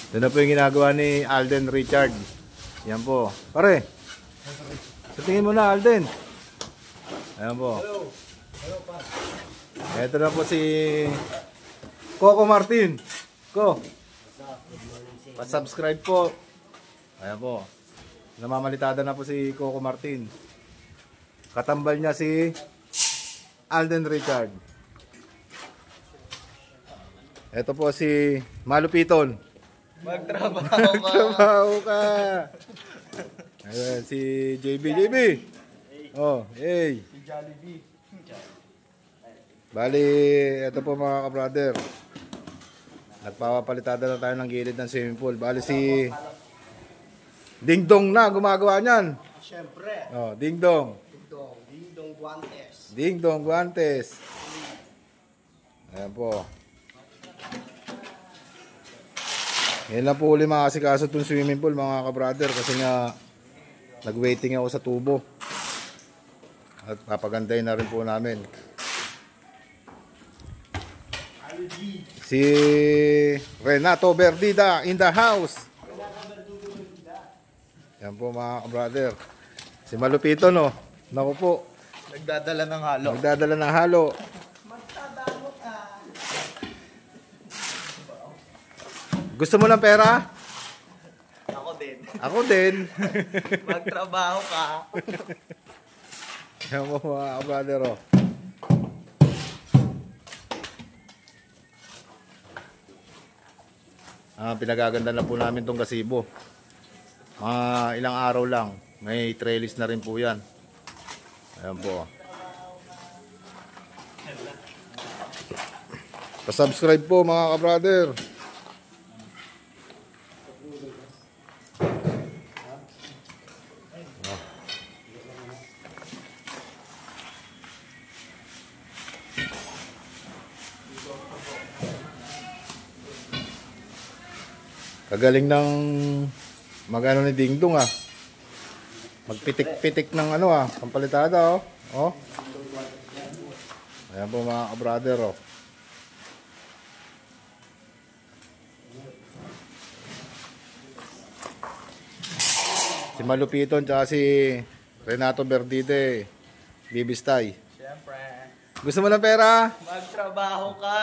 Ito na po yung ginagawa ni Alden Richard. Yan po. Pare, sa tingin mo na, Alden. Ayan po. Ito na po si Coco Martin. Ko, pa-subscribe po. Ayan po. Namamalitada na po si Coco Martin. Katambal niya si Alden Richard. Ito po si Malupiton. Magtrabaho ka. Ayan, si JB. Oh, hey. Si Jollibee. Bali, ito po mga ka-brother. Nagpapalitada na tayo ng gilid ng swimming pool. Bali si Ding Dong na gumagawa niyan. Siyempre. Oh, Ding Dong. Ding Dong Guantes. Ding Dong Guantes. Ayan po. Yan lang po uli makasikaso itong swimming pool mga ka-brother. Kasi nga nag-waiting ako sa tubo. At papagandahin na rin po namin. Si Renato Berdida in the house. Yan po mga ka-brother. Si Malupito no. Naku po. Nagdadala ng halo. Nagdadala ng halo. Magtadalo ka. Gusto mo ng pera? Ako din. Ako din. Magtrabaho ka. Yan po mga ka-brother oh. Pinagaganda na po namin tong gazebo. Ilang araw lang. May trellis na rin po yan. Ayan po. Pa-subscribe po mga ka-brother. Kagaling ng magano ni Ding Dong ah. Magpitik-pitik ng ano ah, pampalitada oh. Oh. Ayan po mga ka-brother oh. Si Malupiton tsaka si Renato Berdide Bibistay. Siyempre. Gusto mo ng pera? Magtrabaho ka.